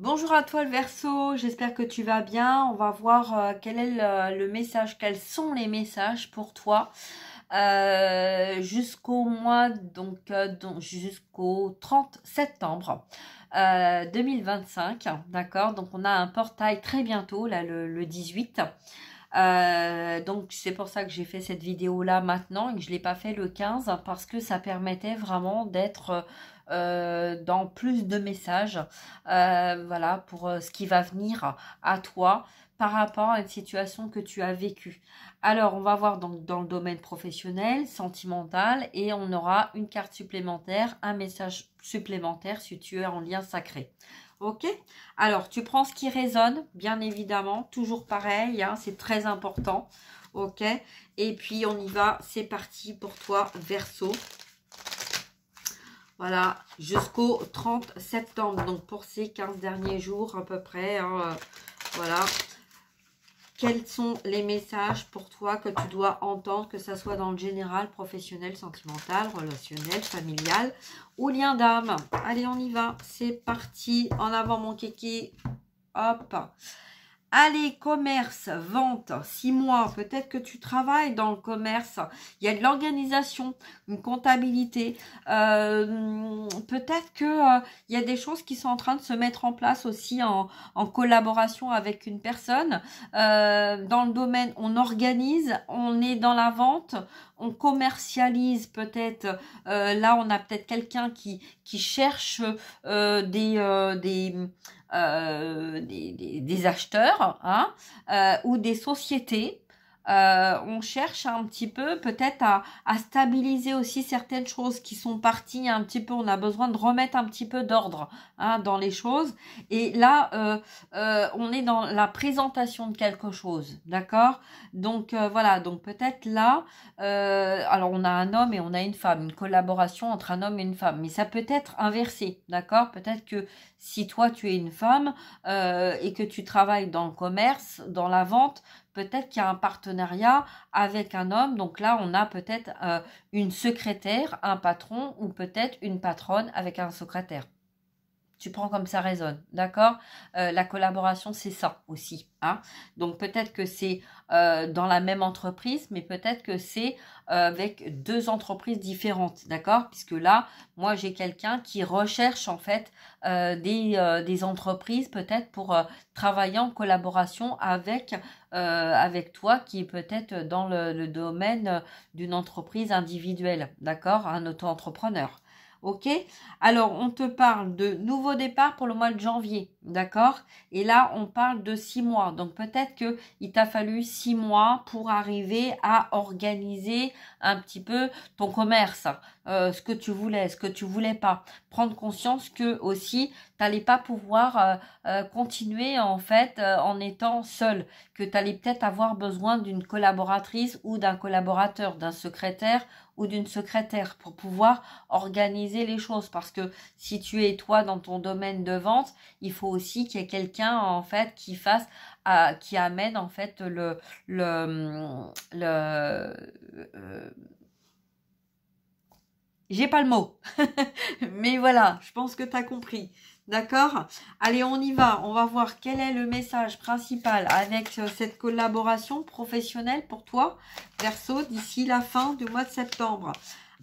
Bonjour à toi le Verseau, j'espère que tu vas bien. On va voir quel est le message, quels sont les messages pour toi jusqu'au mois, donc jusqu'au 30 septembre 2025, d'accord? Donc on a un portail très bientôt, là le 18. Donc c'est pour ça que j'ai fait cette vidéo là maintenant et que je l'ai pas fait le 15 parce que ça permettait vraiment d'être dans plus de messages, voilà, pour ce qui va venir à toi par rapport à une situation que tu as vécue. Alors on va voir donc dans le domaine professionnel, sentimental, et on aura une carte supplémentaire, un message supplémentaire si tu es en lien sacré. Ok, alors tu prends ce qui résonne, bien évidemment, toujours pareil, hein, c'est très important. Ok, et puis on y va, c'est parti pour toi, Verseau. Voilà, jusqu'au 30 septembre, donc pour ces 15 derniers jours à peu près, hein, voilà. Quels sont les messages pour toi que tu dois entendre, que ce soit dans le général, professionnel, sentimental, relationnel, familial ou lien d'âme? Allez, on y va. C'est parti. En avant, mon kiki. Hop. Allez, commerce, vente, 6 mois. Peut-être que tu travailles dans le commerce. Il y a de l'organisation, une comptabilité. Peut-être que il y a des choses qui sont en train de se mettre en place aussi en collaboration avec une personne. Dans le domaine, on organise, on est dans la vente, on commercialise peut-être. Là, on a peut-être quelqu'un qui cherche des acheteurs, hein, ou des sociétés. On cherche un petit peu peut-être à stabiliser aussi certaines choses qui sont parties un petit peu. On a besoin de remettre un petit peu d'ordre, hein, dans les choses. Et là, on est dans la présentation de quelque chose, d'accord? Donc voilà, donc peut-être là, alors on a un homme et on a une femme, une collaboration entre un homme et une femme, mais ça peut être inversé, d'accord? Peut-être que si toi tu es une femme et que tu travailles dans le commerce, dans la vente, peut-être qu'il y a un partenariat avec un homme. Donc là, on a peut-être une secrétaire, un patron ou peut-être une patronne avec un secrétaire. Tu prends comme ça résonne, d'accord? La collaboration, c'est ça aussi, hein? Donc peut-être que c'est dans la même entreprise, mais peut-être que c'est avec deux entreprises différentes, d'accord? Puisque là, moi, j'ai quelqu'un qui recherche en fait des entreprises peut-être pour travailler en collaboration avec toi, qui est peut-être dans le domaine d'une entreprise individuelle, d'accord? Un auto-entrepreneur. Ok, alors on te parle de nouveau départ pour le mois de janvier, d'accord? Et là, on parle de 6 mois. Donc peut-être que il t'a fallu 6 mois pour arriver à organiser un petit peu ton commerce, ce que tu voulais, ce que tu voulais pas. Prendre conscience que aussi, t'allais pas pouvoir continuer en fait en étant seul, que tu allais peut-être avoir besoin d'une collaboratrice ou d'un collaborateur, d'un secrétaire ou d'une secrétaire pour pouvoir organiser les choses. Parce que si tu es toi dans ton domaine de vente, il faut aussi qu'il y ait quelqu'un en fait qui fasse, qui amène en fait j'ai pas le mot, mais voilà, je pense que tu as compris. D'accord? Allez, on y va. On va voir quel est le message principal avec cette collaboration professionnelle pour toi, Verseau, d'ici la fin du mois de septembre.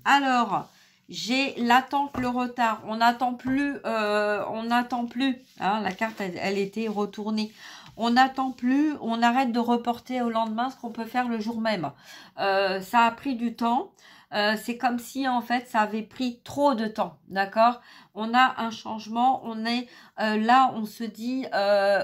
Alors, j'ai l'attente, le retard. On n'attend plus, hein, la carte, elle était retournée. On n'attend plus, on arrête de reporter au lendemain ce qu'on peut faire le jour même. Ça a pris du temps. C'est comme si en fait ça avait pris trop de temps, d'accord? On a un changement, on est là, on se dit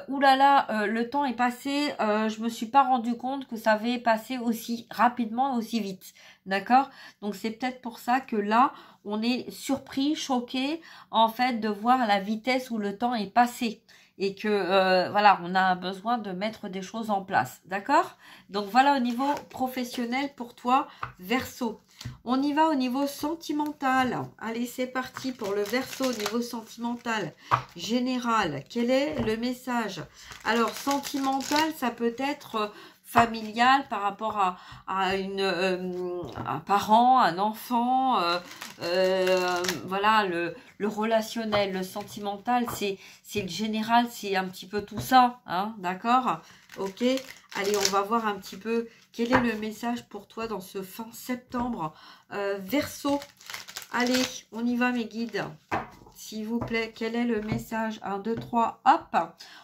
oulala, le temps est passé, je me suis pas rendu compte que ça avait passé aussi rapidement, aussi vite, d'accord? Donc c'est peut-être pour ça que là on est surpris, choqué en fait de voir la vitesse où le temps est passé. Et que voilà, on a besoin de mettre des choses en place, d'accord? Donc voilà au niveau professionnel pour toi, Verseau. On y va au niveau sentimental. Allez, c'est parti pour le Verseau au niveau sentimental. Général, quel est le message? Alors, sentimental, ça peut être familial, par rapport à un parent, un enfant, voilà, le relationnel, le sentimental, c'est le général, c'est un petit peu tout ça, hein, d'accord? Ok, allez, on va voir un petit peu quel est le message pour toi dans ce fin septembre. Verseau, allez, on y va mes guides. S'il vous plaît, quel est le message? 1, 2, 3, hop.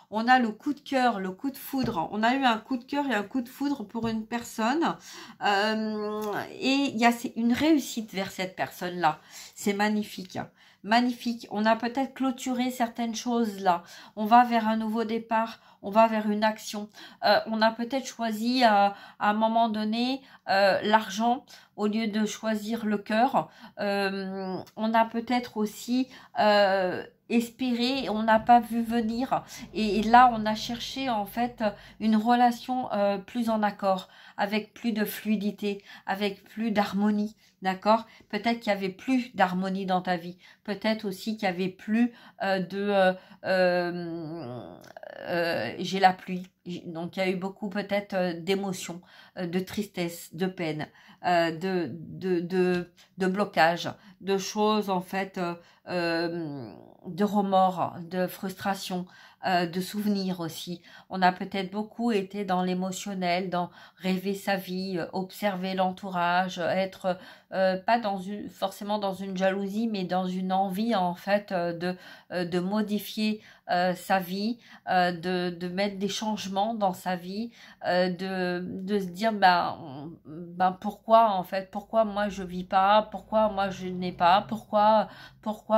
On a le coup de cœur, le coup de foudre. On a eu un coup de cœur et un coup de foudre pour une personne. Et il y a une réussite vers cette personne-là. C'est magnifique. Magnifique. On a peut-être clôturé certaines choses là. On va vers un nouveau départ. On va vers une action. On a peut-être choisi à un moment donné l'argent au lieu de choisir le cœur. On a peut-être aussi espéré, on n'a pas vu venir. Et là, on a cherché en fait une relation plus en accord, avec plus de fluidité, avec plus d'harmonie. D'accord? Peut-être qu'il y avait plus d'harmonie dans ta vie. Peut-être aussi qu'il y avait plus j'ai la pluie. Donc, il y a eu beaucoup peut-être d'émotions, de tristesse, de peine, de blocage, de choses en fait, de remords, de frustration, de souvenirs aussi. On a peut-être beaucoup été dans l'émotionnel, dans rêver sa vie, observer l'entourage, être pas forcément dans une jalousie, mais dans une envie en fait de modifier sa vie, de mettre des changements dans sa vie, de se dire ben pourquoi en fait, pourquoi moi je vis pas, pourquoi moi je n'ai pas, pourquoi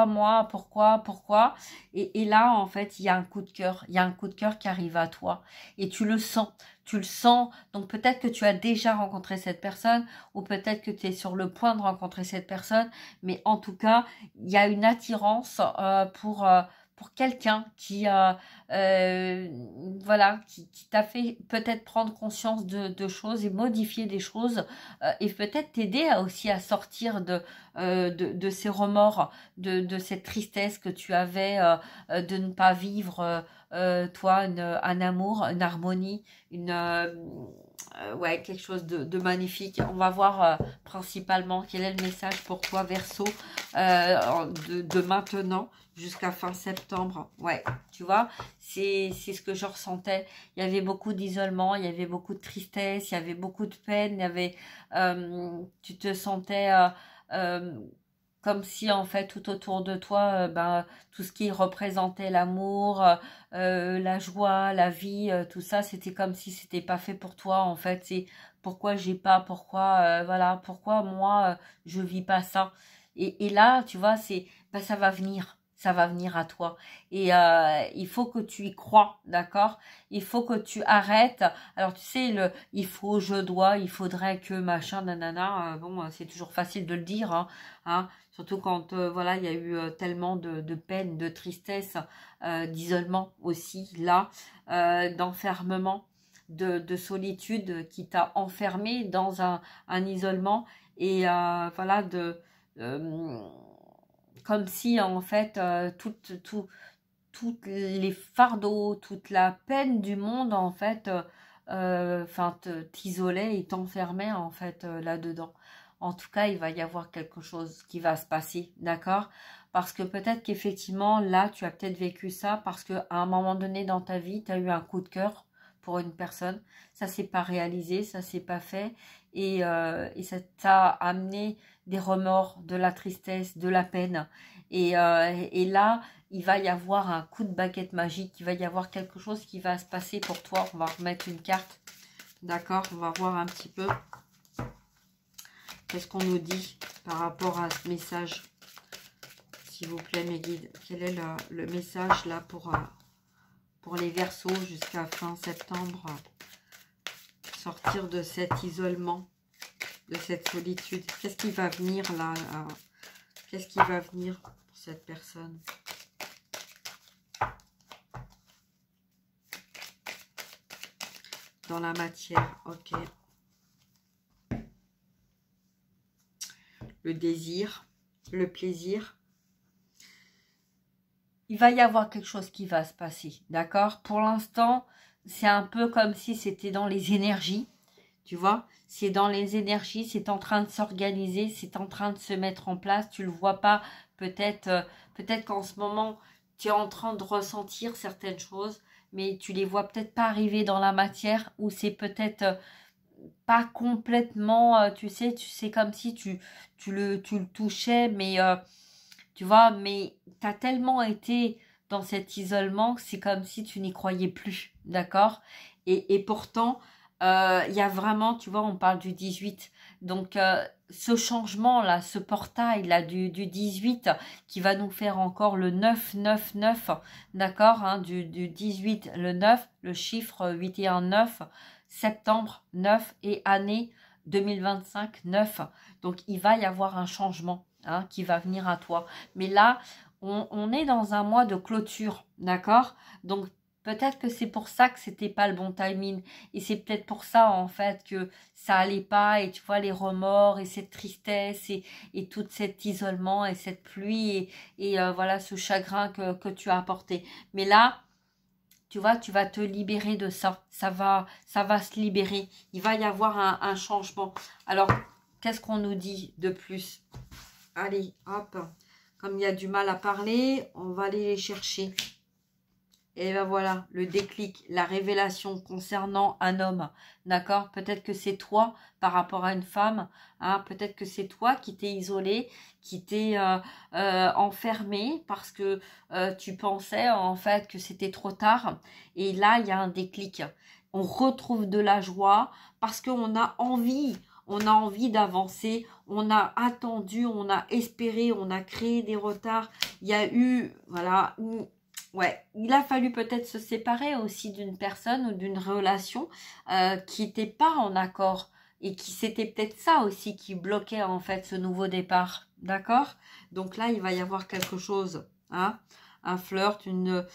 moi, pourquoi et là en fait il y a un coup de cœur, il y a un coup de cœur qui arrive à toi et tu le sens. Tu le sens, donc peut-être que tu as déjà rencontré cette personne ou peut-être que tu es sur le point de rencontrer cette personne, mais en tout cas, il y a une attirance pour quelqu'un qui voilà, qui t'a fait peut-être prendre conscience de choses et modifier des choses et peut-être t'aider aussi à sortir de ces remords, de cette tristesse que tu avais de ne pas vivre toi un amour, une harmonie, ouais, quelque chose de magnifique. On va voir principalement quel est le message pour toi Verseau de maintenant jusqu'à fin septembre. Ouais, tu vois, c'est ce que je ressentais. Il y avait beaucoup d'isolement, il y avait beaucoup de tristesse, il y avait beaucoup de peine, il y avait tu te sentais euh, comme si en fait tout autour de toi tout ce qui représentait l'amour, la joie, la vie, tout ça, c'était comme si c'était pas fait pour toi en fait. C'est pourquoi j'ai pas, pourquoi voilà, pourquoi moi je vis pas ça. Et là, tu vois, c'est ça va venir. Ça va venir à toi. Et il faut que tu y crois, d'accord? Il faut que tu arrêtes. Alors, tu sais, il faut, je dois, il faudrait que, machin, nanana. Bon, c'est toujours facile de le dire, hein, surtout quand, voilà, il y a eu tellement de peine, de tristesse, d'isolement aussi, là, d'enfermement, de solitude qui t'a enfermé dans un isolement. Et voilà, comme si en fait toutes les fardeaux, toute la peine du monde en fait enfin t'isolait et t'enfermait en fait là-dedans. En tout cas, il va y avoir quelque chose qui va se passer, d'accord? Parce que peut-être qu'effectivement, là, tu as peut-être vécu ça parce qu'à un moment donné dans ta vie, tu as eu un coup de cœur pour une personne. Ça s'est pas réalisé, ça s'est pas fait. Et ça t'a amené des remords, de la tristesse, de la peine. Et là, il va y avoir un coup de baguette magique, il va y avoir quelque chose qui va se passer pour toi. On va remettre une carte, d'accord? On va voir un petit peu qu'est-ce qu'on nous dit par rapport à ce message. S'il vous plaît, mes guides, quel est le message là pour les Verseaux jusqu'à fin septembre? Sortir de cet isolement, de cette solitude. Qu'est-ce qui va venir là Qu'est-ce qui va venir pour cette personne? Dans la matière, ok. Le désir, le plaisir. Il va y avoir quelque chose qui va se passer, d'accord? Pour l'instant, c'est un peu comme si c'était dans les énergies, tu vois. C'est dans les énergies, c'est en train de s'organiser, c'est en train de se mettre en place. Tu le vois pas, peut-être peut-être qu'en ce moment, tu es en train de ressentir certaines choses, mais tu les vois peut-être pas arriver dans la matière, ou c'est peut-être pas complètement, tu sais, comme si tu le touchais, mais tu vois, mais tu as tellement été dans cet isolement que c'est comme si tu n'y croyais plus, d'accord? Et pourtant, il y a vraiment, tu vois, on parle du 18. Donc, ce changement-là, ce portail-là du 18 qui va nous faire encore le 9 d'accord? Hein, du 18, le 9, le chiffre 8 et 1, 9, septembre 9 et année 2025, 9. Donc, il va y avoir un changement, hein, qui va venir à toi. Mais là, on est dans un mois de clôture, d'accord? Donc, peut-être que c'est pour ça que c'était pas le bon timing. Et c'est peut-être pour ça, en fait, que ça allait pas. Et tu vois, les remords et cette tristesse et tout cet isolement et cette pluie et voilà, ce chagrin que tu as apporté. Mais là, tu vois, tu vas te libérer de ça. Ça va se libérer. Il va y avoir un changement. Alors, qu'est-ce qu'on nous dit de plus? Allez, hop. Comme il y a du mal à parler, on va aller les chercher. Et ben voilà, le déclic, la révélation concernant un homme, d'accord? Peut-être que c'est toi par rapport à une femme, hein? Peut-être que c'est toi qui t'es isolé, qui t'es enfermé parce que tu pensais en fait que c'était trop tard. Et là, il y a un déclic. On retrouve de la joie parce qu'on a envie. On a envie d'avancer, on a attendu, on a espéré, on a créé des retards. Il y a eu, voilà, ouais, il a fallu peut-être se séparer aussi d'une personne ou d'une relation qui n'était pas en accord et qui c'était peut-être ça aussi qui bloquait en fait ce nouveau départ, d'accord? Donc là, il va y avoir quelque chose, hein? Un flirt, une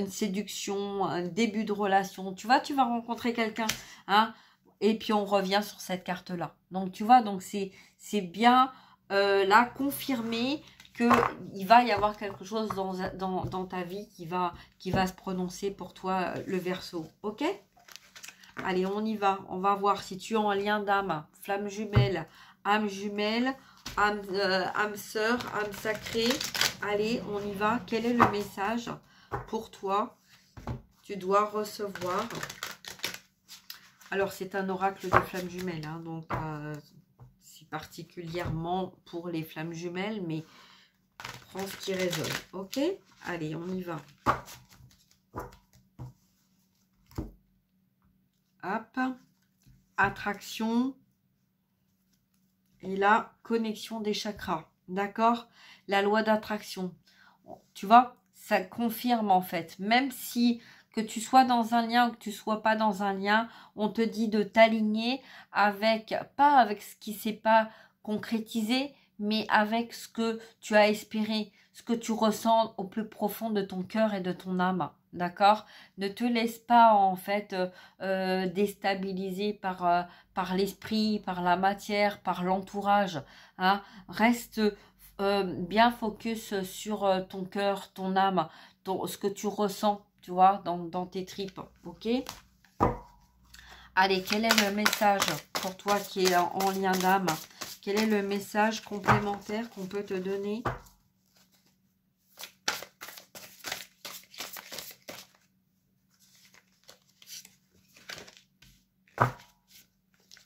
séduction, un début de relation. Tu vois, tu vas rencontrer quelqu'un, hein? Et puis on revient sur cette carte-là. Donc tu vois, donc c'est bien là confirmé qu'il va y avoir quelque chose dans ta vie qui va se prononcer pour toi, le Verseau. Ok? Allez, on y va. On va voir si tu es en lien d'âme, flamme jumelle, âme sœur, âme sacrée. Allez, on y va. Quel est le message pour toi? Tu dois recevoir. Alors, c'est un oracle de flamme jumelle, hein, donc c'est particulièrement pour les flammes jumelles, mais prends ce qui résonne, ok? Allez, on y va. Hop, attraction et la connexion des chakras, d'accord? La loi d'attraction, tu vois, ça confirme en fait, même si que tu sois dans un lien ou que tu sois pas dans un lien, on te dit de t'aligner avec, pas avec ce qui s'est pas concrétisé, mais avec ce que tu as espéré, ce que tu ressens au plus profond de ton cœur et de ton âme, d'accord? Ne te laisse pas en fait déstabiliser par l'esprit, par la matière, par l'entourage, hein? Reste bien focus sur ton cœur, ton âme, ce que tu ressens, tu vois, dans tes tripes, ok? Allez, quel est le message pour toi qui est en lien d'âme? Quel est le message complémentaire qu'on peut te donner?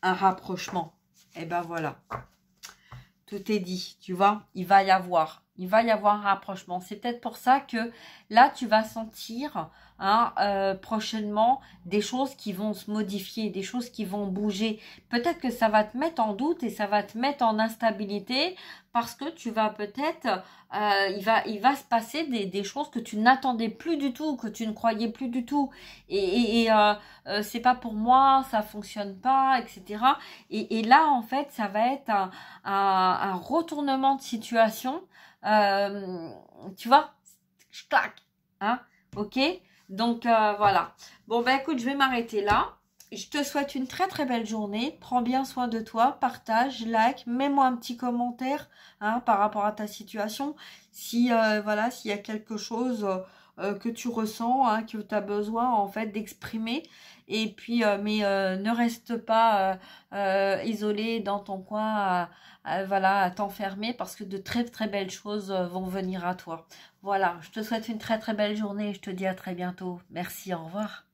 Un rapprochement. Et ben voilà. Tout est dit, tu vois, il va y avoir un rapprochement. C'est peut-être pour ça que là, tu vas sentir hein, prochainement des choses qui vont se modifier, des choses qui vont bouger. Peut-être que ça va te mettre en doute et ça va te mettre en instabilité parce que tu vas peut-être, il va se passer des choses que tu n'attendais plus du tout, que tu ne croyais plus du tout. Et c'est pas pour moi, ça fonctionne pas, etc. Et là, en fait, ça va être un retournement de situation. Tu vois, clac, hein, ok? Donc, voilà. Bon, ben écoute, je vais m'arrêter là. Je te souhaite une très très belle journée. Prends bien soin de toi. Partage, like, mets-moi un petit commentaire hein, par rapport à ta situation. Si, voilà, s'il y a quelque chose que tu ressens, hein, que tu as besoin en fait d'exprimer. Et puis, mais ne reste pas isolé dans ton coin, voilà, à t'enfermer parce que de très très belles choses vont venir à toi. Voilà, je te souhaite une très très belle journée et je te dis à très bientôt. Merci, au revoir.